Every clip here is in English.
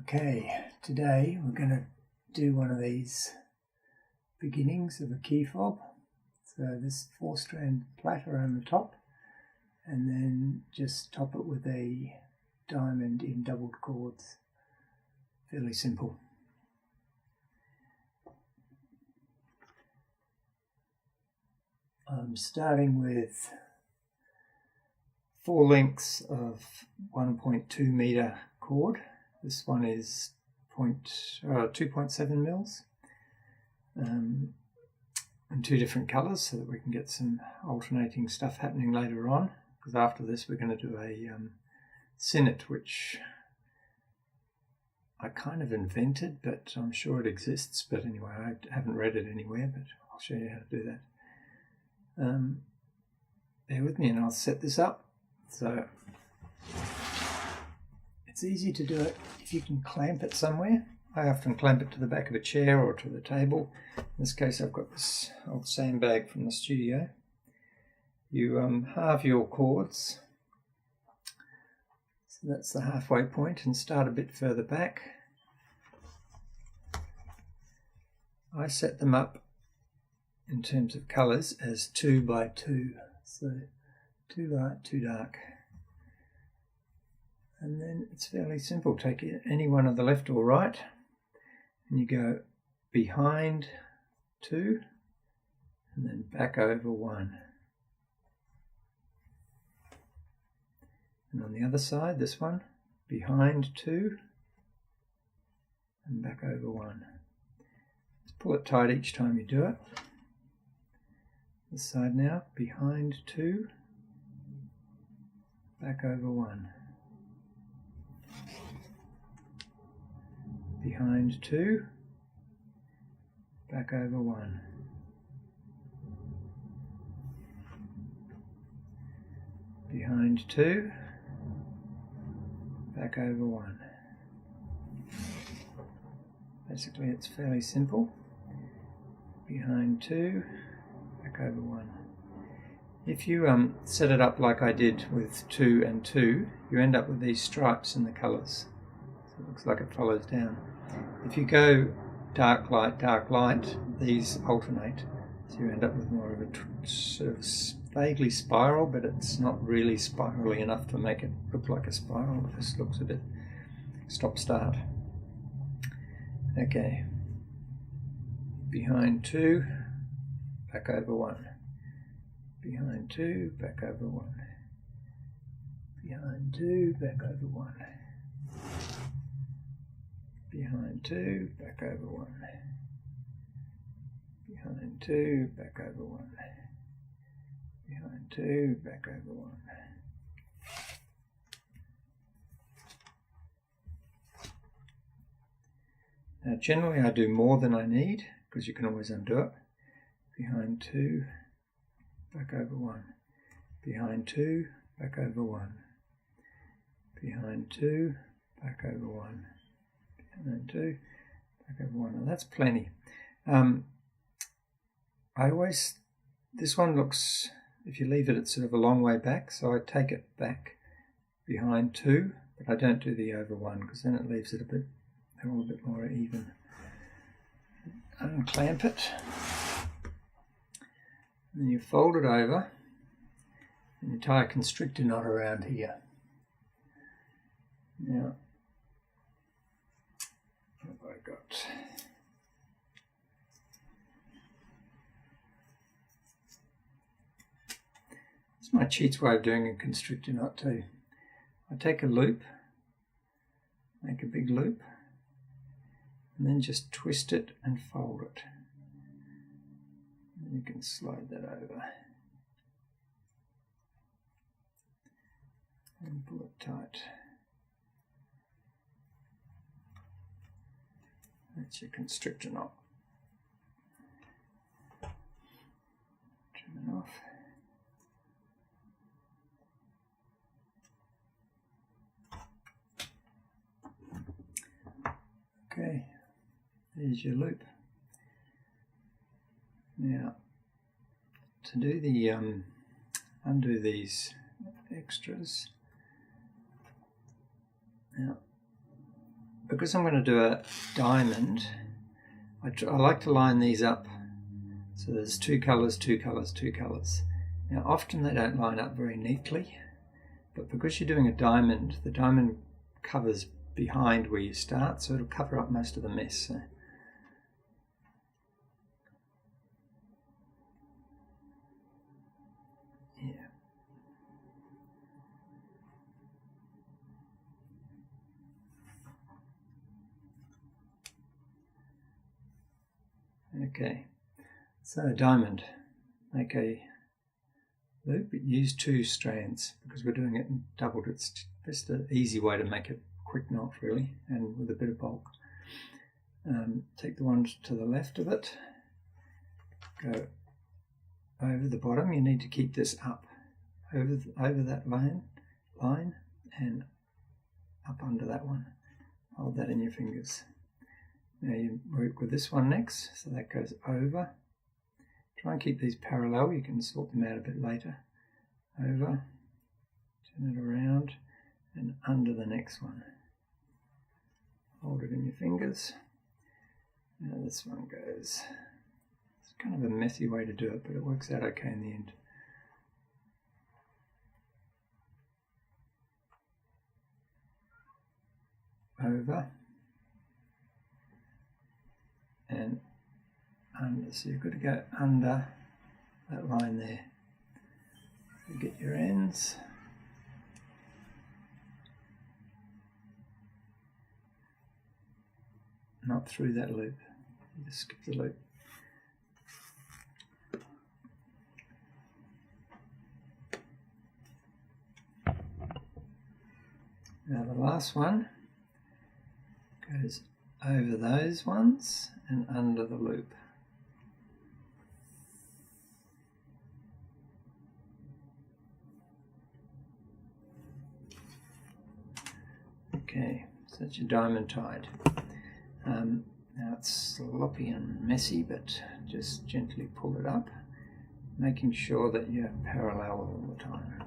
Okay, today we're going to do one of these beginnings of a key fob. So this 4-strand plait around the top, and then just top it with a diamond in doubled cords. Fairly simple. I'm starting with 4 lengths of 1.2 meter cord. This one is 2.7 mils, and 2 different colours so that we can get some alternating stuff happening later on, because after this we're going to do a sinnet, which I kind of invented, but I'm sure it exists. But anyway, I haven't read it anywhere, but I'll show you how to do that. Bear with me and I'll set this up. So it's easy to do it if you can clamp it somewhere. I often clamp it to the back of a chair or to the table. In this case I've got this old sandbag from the studio. You halve your cords, so that's the halfway point, and start a bit further back. I set them up in terms of colours as 2 by 2, so 2 light, 2 dark. And then it's fairly simple. Take any one of the left or right, and you go behind 2 and then back over 1. And on the other side, this one, behind 2 and back over 1. Just pull it tight each time you do it. This side now, behind 2, back over 1. Behind 2, back over 1. Behind 2, back over 1. Basically it's fairly simple. Behind 2, back over 1. If you set it up like I did with 2 and 2, you end up with these stripes in the colours. So it looks like it follows down. If you go dark light, these alternate, so you end up with more of a sort of vaguely spiral, but it's not really spirally enough to make it look like a spiral. It just looks a bit stop-start. Okay, behind 2, back over 1. Behind 2, back over 1. Behind 2, back over 1. Behind 2, back over 1. Behind 2, back over 1. Behind 2, back over 1. Now generally I do more than I need, because you can always undo it. Behind 2, back over 1. Behind 2, back over 1. Behind 2, back over 1. Behind 2, back over 1. And that's plenty. This one looks, if you leave it, it's sort of a long way back, so I take it back behind 2, but I don't do the over 1, because then it leaves it a little bit more even. Unclamp it, and then you fold it over, and you tie a constrictor knot around here. Now, what have I got? It's my cheats way of doing a constrictor knot too. I take a loop, make a big loop, and then just twist it and fold it. And you can slide that over and pull it tight. That's your constrictor knot. Trim it off. Okay, there's your loop. Now, to do the undo these extras. Now, because I'm going to do a diamond, I like to line these up. So there's 2 colours, 2 colours, 2 colours. Now often they don't line up very neatly, but because you're doing a diamond, the diamond covers behind where you start, so it'll cover up most of the mess. So. Yeah. Okay, so diamond, make a loop, but use 2 strands because we're doing it in doubled. It's just an easy way to make a quick knot really, and with a bit of bulk. Take the one to the left of it, go over the bottom. You need to keep this up over that line and up under that one. Hold that in your fingers. Now you work with this one next, so that goes over. Try and keep these parallel, you can sort them out a bit later. Over, turn it around, and under the next one. Hold it in your fingers. Now this one goes. It's kind of a messy way to do it, but it works out okay in the end. Over and under, so you've got to go under that line there. You get your ends. Not through that loop. You just skip the loop. Now the last one goes over those ones and under the loop. Okay, so that's your diamond tied. Now it's sloppy and messy, but just gently pull it up, making sure that you're parallel all the time.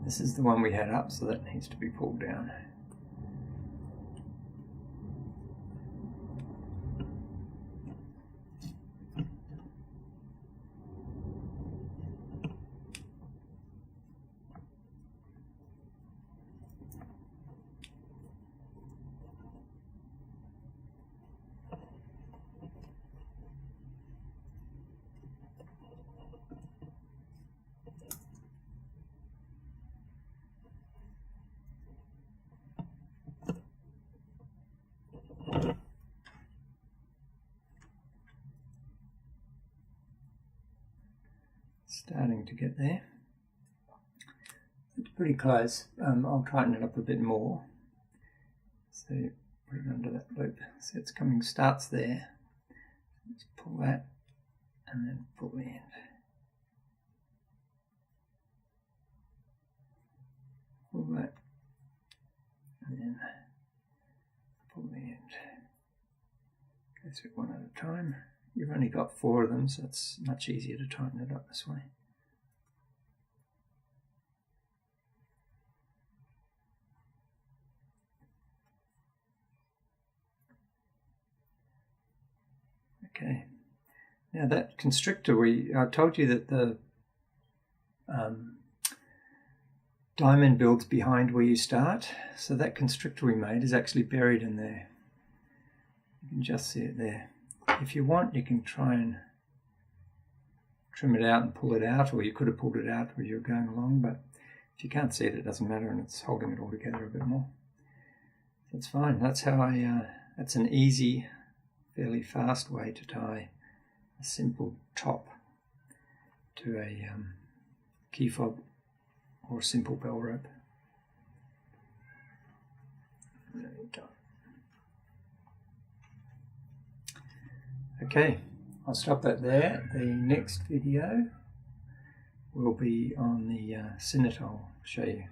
This is the one we had up, so that needs to be pulled down. Starting to get there. It's pretty close. I'll tighten it up a bit more. So put it under that loop. So it's coming, starts there. Let's pull that and then pull the end. Pull that and then pull the end. Go through one at a time. You've only got 4 of them, so it's much easier to tighten it up this way. Okay, now that constrictor, I told you that the diamond builds behind where you start, so that constrictor we made is actually buried in there. You can just see it there. If you want, you can try and trim it out and pull it out, or you could have pulled it out where you're going along, but if you can't see it, it doesn't matter, and it's holding it all together a bit more. That's fine. That's how that's an easy, fairly fast way to tie a simple top to a key fob or a simple bell rope. There we go. Okay, I'll stop that there. The next video will be on the cinnet. I'll show you.